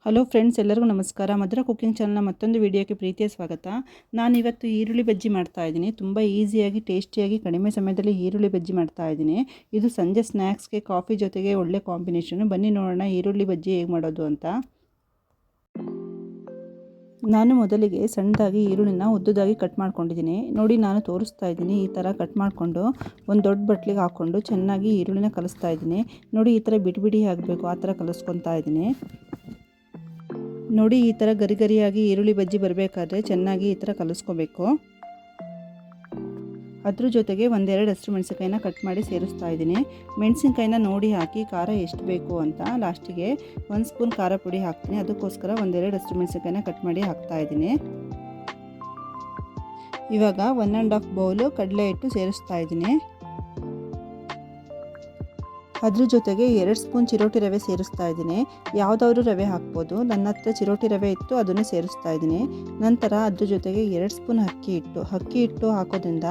Hello friends, ಎಲ್ಲರಿಗೂ ನಮಸ್ಕಾರ. ಮಧುರ cooking ಚಾನಲ್ನ ಮತ್ತೊಂದು ವಿಡಿಯೋಕ್ಕೆ ಪ್ರೀತಿಯ ಸ್ವಾಗತ. ನಾನಿವತ್ತು ಈರುಳ್ಳಿ ಬಜ್ಜಿ ಮಾಡ್ತಾ ಇದ್ದೀನಿ. ತುಂಬ ಈಸಿಯಾಗಿ ಟೇಸ್ಟಿಯಾಗಿ ಕಡಿಮೆ ಸಮಯದಲ್ಲಿ ಈರುಳ್ಳಿ ಬಜ್ಜಿ ಮಾಡ್ತಾ ಇದ್ದೀನಿ. ಇದು ಸಂಜೆ ಸ್ನ್ಯಾಕ್ಸ್ಗೆ ಕಾಫಿ ಜೊತೆಗೆ ಒಳ್ಳೆ ಕಾಂಬಿನೇಷನು. ಬನ್ನಿ ನೋಡೋಣ ಈರುಳ್ಳಿ ಬಜ್ಜಿ ಹೇಗೆ ಮಾಡೋದು ಅಂತ. ನಾನು ಮೊದಲಿಗೆ ಸಣ್ಣದಾಗಿ ಈರುಳ್ಳಿನ ಉದ್ದುದಾಗಿ ಕಟ್ ಮಾಡ್ಕೊಂಡಿದ್ದೀನಿ. ನೋಡಿ, ನಾನು ತೋರಿಸ್ತಾ ಇದ್ದೀನಿ. ಈ ಥರ ಕಟ್ ಮಾಡಿಕೊಂಡು ಒಂದು ದೊಡ್ಡ ಬಟ್ಲಿಗೆ ಹಾಕ್ಕೊಂಡು ಚೆನ್ನಾಗಿ ಈರುಳ್ಳಿನ ಕಲಿಸ್ತಾ ಇದ್ದೀನಿ. ನೋಡಿ, ಈ ಥರ ಬಿಡಿ ಆಗಬೇಕು, ಆ ಥರ ಕಲಿಸ್ಕೊತಾ ಇದ್ದೀನಿ. ನೋಡಿ, ಈ ಥರ ಗರಿ ಗರಿಯಾಗಿ ಈರುಳ್ಳಿ ಬಜ್ಜಿ ಬರಬೇಕಾದ್ರೆ ಚೆನ್ನಾಗಿ ಈ ಥರ ಕಲಿಸ್ಕೋಬೇಕು. ಅದ್ರ ಜೊತೆಗೆ ಒಂದೆರಡು ಹಸಿರು ಮೆಣಸಿನ್ಕಾಯಿನ ಕಟ್ ಮಾಡಿ ಸೇರಿಸ್ತಾ ಇದ್ದೀನಿ. ಮೆಣಸಿನ್ಕಾಯಿನ ನೋಡಿ ಹಾಕಿ ಖಾರ ಎಷ್ಟು ಬೇಕು ಅಂತ. ಲಾಸ್ಟಿಗೆ 1 ಸ್ಪೂನ್ ಖಾರ ಪುಡಿ ಹಾಕ್ತೀನಿ. ಅದಕ್ಕೋಸ್ಕರ ಒಂದೆರಡು ಹಸಿರು ಮೆಣಸಿನ್ಕಾಯಿನ ಕಟ್ ಮಾಡಿ ಹಾಕ್ತಾ ಇದ್ದೀನಿ. ಇವಾಗ 1½ ಬೌಲು ಕಡಲೆ ಹಿಟ್ಟು ಸೇರಿಸ್ತಾ ಇದ್ದೀನಿ. ಅದ್ರ ಜೊತೆಗೆ 2 ಸ್ಪೂನ್ ಚಿರೋಟಿ ರವೆ ಸೇರಿಸ್ತಾ ಇದ್ದೀನಿ. ಯಾವುದಾದ್ರೂ ರವೆ ಹಾಕ್ಬೋದು. ನನ್ನ ಹತ್ರ ಚಿರೋಟಿ ರವೆ ಇತ್ತು, ಅದನ್ನೇ ಸೇರಿಸ್ತಾ ಇದ್ದೀನಿ. ನಂತರ ಅದ್ರ ಜೊತೆಗೆ 2 ಸ್ಪೂನ್ ಅಕ್ಕಿ ಹಿಟ್ಟು ಹಾಕೋದ್ರಿಂದ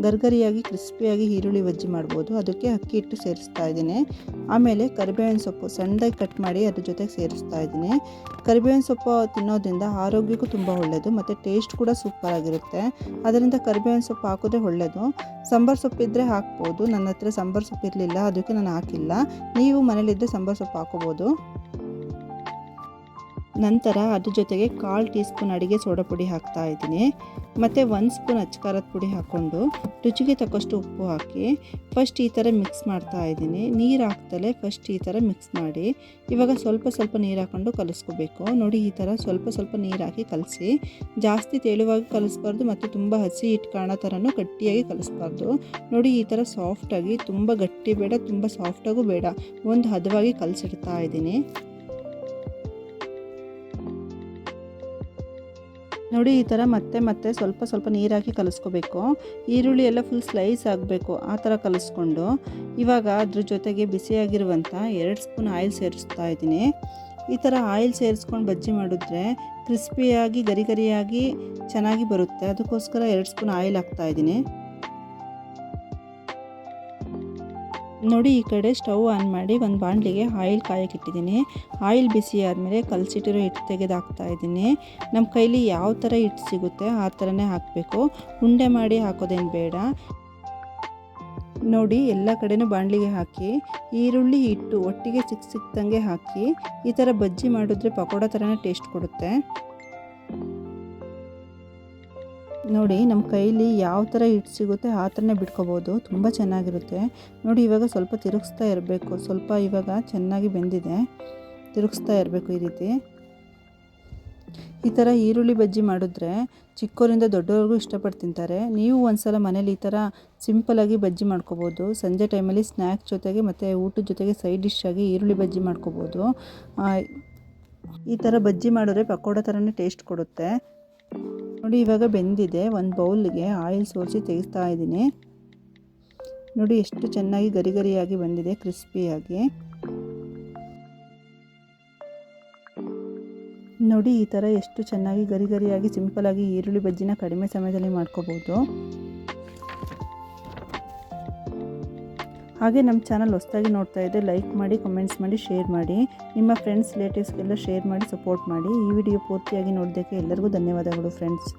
ಗರ್ಗರಿಯಾಗಿ ಕ್ರಿಸ್ಪಿಯಾಗಿ ಈರುಳ್ಳಿ ಬಜ್ಜಿ ಮಾಡ್ಬೋದು. ಅದಕ್ಕೆ ಅಕ್ಕಿ ಹಿಟ್ಟು ಸೇರಿಸ್ತಾ ಇದ್ದೀನಿ. ಆಮೇಲೆ ಕರಿಬೇವಿನ ಸೊಪ್ಪು ಸಣ್ಣದಾಗಿ ಕಟ್ ಮಾಡಿ ಅದ್ರ ಜೊತೆಗೆ ಸೇರಿಸ್ತಾ ಇದ್ದೀನಿ. ಕರಿಬೇವಿನ ಸೊಪ್ಪು ತಿನ್ನೋದ್ರಿಂದ ಆರೋಗ್ಯಕ್ಕೂ ತುಂಬ ಒಳ್ಳೆಯದು ಮತ್ತು ಟೇಸ್ಟ್ ಕೂಡ ಸೂಪರಾಗಿರುತ್ತೆ. ಅದರಿಂದ ಕರಿಬೇವಿನ ಸೊಪ್ಪು ಹಾಕೋದ್ರೆ ಒಳ್ಳೆಯದು. ಸಾಂಬಾರು ಸೊಪ್ಪಿದ್ದರೆ ಹಾಕ್ಬೋದು. ನನ್ನ ಹತ್ರ ಸಾಂಬಾರು ಸೊಪ್ಪು ಇರಲಿಲ್ಲ, ಅದಕ್ಕೆ ನಾನು ಹಾಕಿಲ್ಲ. ನೀವು ಮನೇಲಿದ್ದರೆ ಸಾಂಬಾರು ಸೊಪ್ಪು ಹಾಕೋಬೋದು. ನಂತರ ಅದ್ರ ಜೊತೆಗೆ 1/4 ಟೀ ಸ್ಪೂನ್ ಅಡುಗೆ ಸೋಡಾ ಪುಡಿ ಹಾಕ್ತಾ ಇದ್ದೀನಿ. ಮತ್ತು 1 ಸ್ಪೂನ್ ಅಚ್ಚಕಾರದ ಪುಡಿ ಹಾಕ್ಕೊಂಡು ರುಚಿಗೆ ತಕ್ಕಷ್ಟು ಉಪ್ಪು ಹಾಕಿ ಫಸ್ಟ್ ಈ ಥರ ಮಿಕ್ಸ್ ಮಾಡ್ತಾ ಇದ್ದೀನಿ. ನೀರು ಹಾಕ್ತಲೇ ಫಸ್ಟ್ ಈ ಥರ ಮಿಕ್ಸ್ ಮಾಡಿ ಇವಾಗ ಸ್ವಲ್ಪ ನೀರು ಹಾಕ್ಕೊಂಡು ಕಲಿಸ್ಕೋಬೇಕು. ನೋಡಿ, ಈ ಥರ ಸ್ವಲ್ಪ ನೀರು ಹಾಕಿ ಕಲಸಿ. ಜಾಸ್ತಿ ತೆಳುವಾಗಿ ಕಲಿಸ್ಬಾರ್ದು ಮತ್ತು ತುಂಬ ಹಸಿ ಹಿಟ್ಟು ಕಾಣೋ ಥರನೂ ಗಟ್ಟಿಯಾಗಿ ಕಲಿಸ್ಬಾರ್ದು. ನೋಡಿ, ಈ ಥರ ಸಾಫ್ಟಾಗಿ, ತುಂಬ ಗಟ್ಟಿ ಬೇಡ, ತುಂಬ ಸಾಫ್ಟಾಗೂ ಬೇಡ, ಒಂದು ಹದವಾಗಿ ಕಲಸಿಡ್ತಾ ಇದ್ದೀನಿ. ನೋಡಿ, ಈ ಥರ ಮತ್ತೆ ಸ್ವಲ್ಪ ನೀರು ಹಾಕಿ ಕಲಿಸ್ಕೋಬೇಕು. ಈರುಳ್ಳಿ ಎಲ್ಲ ಫುಲ್ ಸ್ಲೈಸ್ ಆಗಬೇಕು, ಆ ಥರ ಕಲಿಸ್ಕೊಂಡು ಇವಾಗ ಅದ್ರ ಜೊತೆಗೆ ಬಿಸಿಯಾಗಿರುವಂಥ 2 ಸ್ಪೂನ್ ಆಯಿಲ್ ಸೇರಿಸ್ತಾ ಇದ್ದೀನಿ. ಈ ಥರ ಆಯಿಲ್ ಸೇರಿಸ್ಕೊಂಡು ಬಜ್ಜಿ ಮಾಡಿದ್ರೆ ಕ್ರಿಸ್ಪಿಯಾಗಿ ಗರಿಯಾಗಿ ಚೆನ್ನಾಗಿ ಬರುತ್ತೆ. ಅದಕ್ಕೋಸ್ಕರ 2 ಸ್ಪೂನ್ ಆಯಿಲ್ ಹಾಕ್ತಾ ಇದ್ದೀನಿ. ನೋಡಿ, ಈ ಕಡೆ ಸ್ಟವ್ ಆನ್ ಮಾಡಿ ಒಂದು ಬಾಣಲಿಗೆ ಆಯಿಲ್ ಕಾಯಕ್ಕಿಟ್ಟಿದ್ದೀನಿ. ಆಯಿಲ್ ಬಿಸಿ ಆದಮೇಲೆ ಕಲಸಿಟ್ಟಿರೋ ಹಿಟ್ಟು ತೆಗೆದು ಹಾಕ್ತಾ ಇದ್ದೀನಿ. ನಮ್ಮ ಕೈಲಿ ಯಾವ ಥರ ಹಿಟ್ಟು ಸಿಗುತ್ತೆ ಆ ಥರನೇ ಹಾಕಬೇಕು. ಉಂಡೆ ಮಾಡಿ ಹಾಕೋದೇನು ಬೇಡ. ನೋಡಿ, ಎಲ್ಲ ಕಡೆನೂ ಬಾಣಲಿಗೆ ಹಾಕಿ ಈರುಳ್ಳಿ ಹಿಟ್ಟು ಒಟ್ಟಿಗೆ ಸಿಕ್ದಂಗೆ ಹಾಕಿ ಈ ಥರ ಬಜ್ಜಿ ಮಾಡಿದ್ರೆ ಪಕೋಡ ಥರನೇ ಟೇಸ್ಟ್ ಕೊಡುತ್ತೆ. ನೋಡಿ, ನಮ್ಮ ಕೈಲಿ ಯಾವ ಥರ ಹಿಟ್ಟು ಸಿಗುತ್ತೆ ಆ ಥರನೇ ಬಿಟ್ಕೋಬೋದು, ತುಂಬ ಚೆನ್ನಾಗಿರುತ್ತೆ. ನೋಡಿ, ಇವಾಗ ಸ್ವಲ್ಪ ತಿರುಗಿಸ್ತಾ ಇರಬೇಕು. ಸ್ವಲ್ಪ ಇವಾಗ ಚೆನ್ನಾಗಿ ಬೆಂದಿದೆ, ತಿರುಗಿಸ್ತಾ ಇರಬೇಕು. ಈ ರೀತಿ ಈ ಥರ ಈರುಳ್ಳಿ ಬಜ್ಜಿ ಮಾಡಿದ್ರೆ ಚಿಕ್ಕವರಿಂದ ದೊಡ್ಡವ್ರಿಗೂ ಇಷ್ಟಪಟ್ಟು ತಿಂತಾರೆ. ನೀವು ಒಂದ್ಸಲ ಮನೇಲಿ ಈ ಥರ ಸಿಂಪಲಾಗಿ ಬಜ್ಜಿ ಮಾಡ್ಕೋಬೋದು. ಸಂಜೆ ಟೈಮಲ್ಲಿ ಸ್ನ್ಯಾಕ್ಸ್ ಜೊತೆಗೆ ಮತ್ತು ಊಟದ ಜೊತೆಗೆ ಸೈಡ್ ಡಿಶ್ ಆಗಿ ಈರುಳ್ಳಿ ಬಜ್ಜಿ ಮಾಡ್ಕೋಬೋದು. ಈ ಥರ ಬಜ್ಜಿ ಮಾಡಿದ್ರೆ ಪಕೋಡ ಥರನೇ ಟೇಸ್ಟ್ ಕೊಡುತ್ತೆ. ನೋಡಿ, ಇವಾಗ ಬೆಂದಿದೆ. ಒಂದು ಬೌಲ್ಗೆ ಆಯಿಲ್ ಸೋರಿಸಿ ತೆಗಿಸ್ತಾ ಇದ್ದೀನಿ. ನೋಡಿ, ಎಷ್ಟು ಚೆನ್ನಾಗಿ ಗರಿಯಾಗಿ ಬಂದಿದೆ, ಕ್ರಿಸ್ಪಿಯಾಗಿ. ನೋಡಿ, ಈ ಥರ ಎಷ್ಟು ಚೆನ್ನಾಗಿ ಗರಿಯಾಗಿ ಸಿಂಪಲಾಗಿ ಈರುಳ್ಳಿ ಬಜ್ಜಿನ ಕಡಿಮೆ ಸಮಯದಲ್ಲಿ ಮಾಡ್ಕೋಬೋದು. ಹಾಗೆ ನಮ್ಮ ಚಾನಲ್ ಹೊಸದಾಗಿ ನೋಡ್ತಾ ಇದ್ದರೆ ಲೈಕ್ ಮಾಡಿ, ಕಮೆಂಟ್ಸ್ ಮಾಡಿ, ಶೇರ್ ಮಾಡಿ. ನಿಮ್ಮ ಫ್ರೆಂಡ್ಸ್ ರಿಲೇಟಿವ್ಸ್ಗೆಲ್ಲ ಶೇರ್ ಮಾಡಿ ಸಪೋರ್ಟ್ ಮಾಡಿ. ಈ ವಿಡಿಯೋ ಪೂರ್ತಿಯಾಗಿ ನೋಡೋದಕ್ಕೆ ಎಲ್ಲರಿಗೂ ಧನ್ಯವಾದಗಳು ಫ್ರೆಂಡ್ಸ್.